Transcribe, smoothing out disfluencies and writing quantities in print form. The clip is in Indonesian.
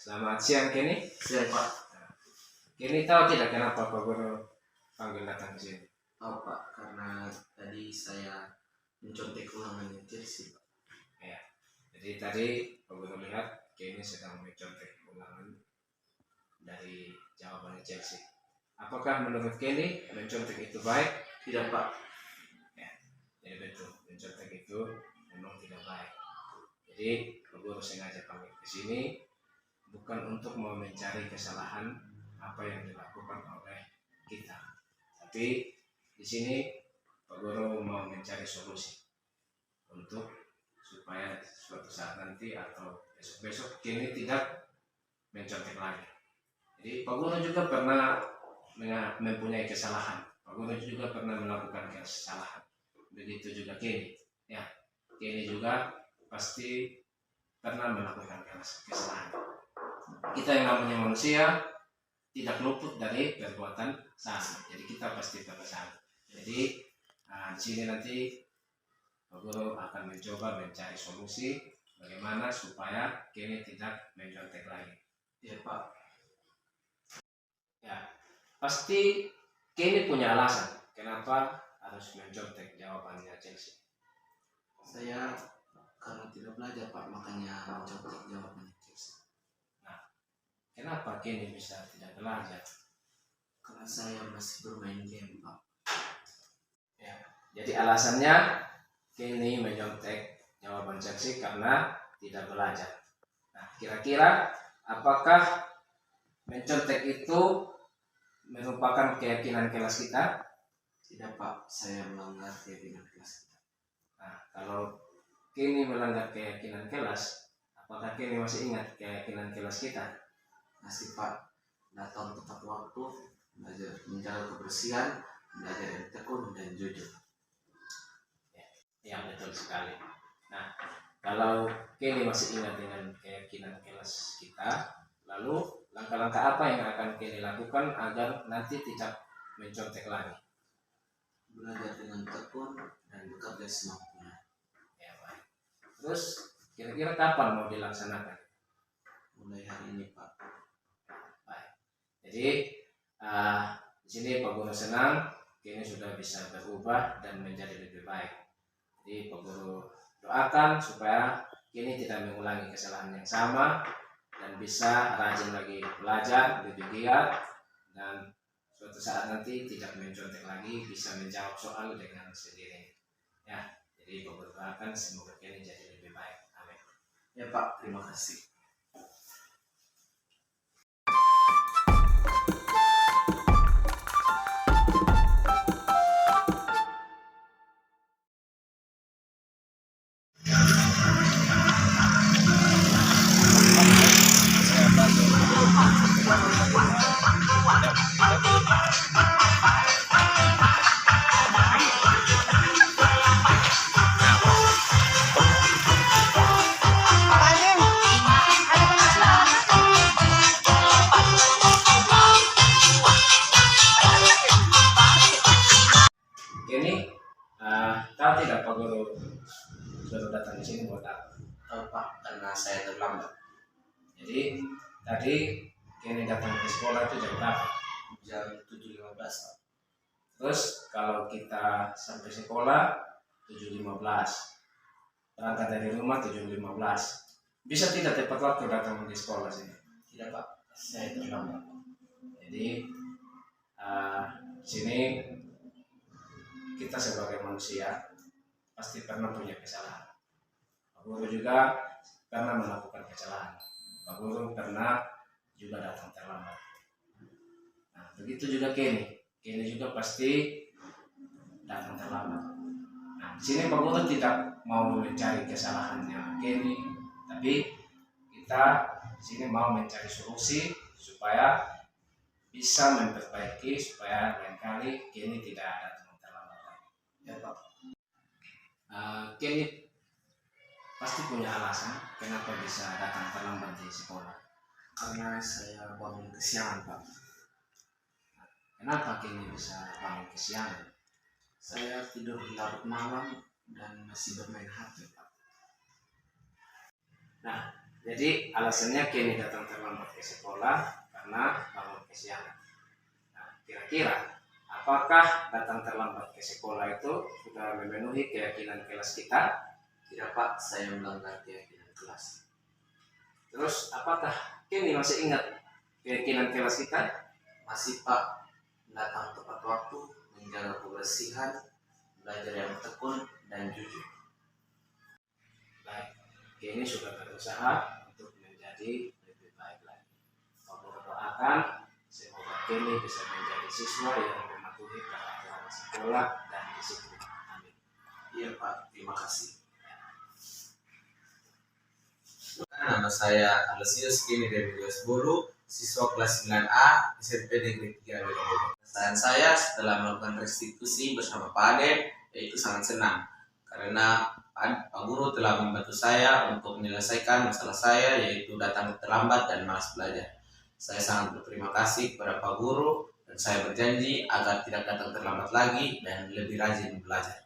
Selamat siang Kenny. Siap Pak. Kenny tahu tidak kenapa Pak Guru panggil datang ke sini? Tahu Pak, karena tadi saya mencontek ulangannya Chelsea Pak. Ya. Jadi tadi Pak Guru lihat Kenny sedang mencontek ulangan dari jawabannya Chelsea. Apakah menurut Kenny mencontek itu baik? Tidak Pak. Ya. Jadi betul, mencontek itu memang tidak baik. Jadi Pak Guru sengaja panggil ke sini bukan untuk mau mencari kesalahan apa yang dilakukan oleh kita, tapi di sini Pak Guru mau mencari solusi untuk supaya suatu saat nanti atau besok-besok Kenny tidak mencontek lagi. Jadi Pak Guru juga pernah mempunyai kesalahan, Pak Guru juga pernah melakukan kesalahan. Begitu juga Kenny. Ya, Kenny juga pasti pernah melakukan kesalahan. Kita yang namanya manusia tidak luput dari perbuatan salah. Jadi kita pasti pernah salah. Jadi di sini nanti Pak Guru akan mencoba mencari solusi bagaimana supaya Kenny tidak mencontek lagi. Ya Pak. Ya, pasti Kenny punya alasan kenapa harus mencontek jawabannya Chelsea. Saya karena tidak belajar Pak, makanya mencontek jawabannya Chelsea. Kenapa Kenny bisa tidak belajar? Karena saya masih bermain game Pak. Ya, jadi alasannya Kenny menyontek jawaban Chelsea karena tidak belajar. Nah, kira-kira apakah mencontek itu merupakan keyakinan kelas kita? Tidak Pak, saya melanggar keyakinan kelas kita. Nah, kalau Kenny melanggar keyakinan kelas, apakah Kenny masih ingat keyakinan kelas kita? Masih Pak, datang tepat waktu, belajar menjaga kebersihan, belajar yang tekun dan jujur. Ya, betul sekali. Nah, kalau Kenny masih ingat dengan keyakinan kelas kita, lalu langkah-langkah apa yang akan Kenny lakukan agar nanti tidak mencontek lagi? Belajar dengan tekun dan bekerja semampunya. Ya, baik. Terus kira-kira kapan mau dilaksanakan? Mulai hari ini Pak. Baik. Jadi di sini Pak Guru senang Kenny sudah bisa berubah dan menjadi lebih baik. Jadi Pak Guru doakan supaya Kenny tidak mengulangi kesalahan yang sama dan bisa rajin lagi belajar, lebih giat, dan suatu saat nanti tidak mencontek lagi, bisa menjawab soal dengan sendirinya. Ya, jadi Pak Guru doakan semoga Kenny jadi lebih baik. Amin. Ya Pak, terima kasih. Kenny, tahu tidak Pak Guru sudah datang di sini buat apa? Tahu Pak, karena saya terlambat. Jadi tadi Kenny datang ke sekolah itu jam berapa? Jam 7.15 Pak. Terus kalau kita sampai sekolah 7.15, berangkat dari rumah 7.15, bisa tidak tepat waktu datang di sekolah sini? Tidak Pak, saya terlambat. Jadi sini kita sebagai manusia pasti pernah punya kesalahan. Pak Guru juga pernah melakukan kesalahan. Pak Guru pernah juga datang terlambat. Nah, begitu juga Kenny juga pasti datang terlambat. Nah, di sini Pak Guru tidak mau mencari kesalahannya Kenny, tapi kita di sini mau mencari solusi supaya bisa memperbaiki supaya lain kali Kenny tidak datang terlambat. Ya Pak. Kenny pasti punya alasan kenapa bisa datang terlambat di sekolah. Karena saya bangun kesiangan, Pak. Kenapa Kenny bisa bangun kesiangan? Saya tidur larut malam dan masih bermain HP, Pak. Nah, jadi alasannya Kenny datang terlambat ke sekolah karena bangun kesiangan. Nah, kira-kira apakah datang terlambat ke sekolah itu sudah memenuhi keyakinan kelas kita? Tidak, Pak, saya melanggar keyakinan kelas. Terus apakah Kenny masih ingat keyakinan kelas kita? Masih, Pak. Datang tepat waktu, menjaga kebersihan, belajar yang tekun dan jujur. Baik, Kenny sudah berusaha untuk menjadi lebih baik lagi. Saya doakan semoga Kenny bisa menjadi siswa yang mematuhi peraturan sekolah dan disiplin. Amin. Iya, Pak, terima kasih. Nama saya Alesius Kenny Remedios Bolu, siswa kelas 9A SMP Negeri 3 Wedogoro. Dan saya setelah melakukan restitusi bersama Pak Ade, yaitu sangat senang karena Pak Guru telah membantu saya untuk menyelesaikan masalah saya, yaitu datang terlambat dan malas belajar. Saya sangat berterima kasih kepada Pak Guru dan saya berjanji agar tidak datang terlambat lagi dan lebih rajin belajar.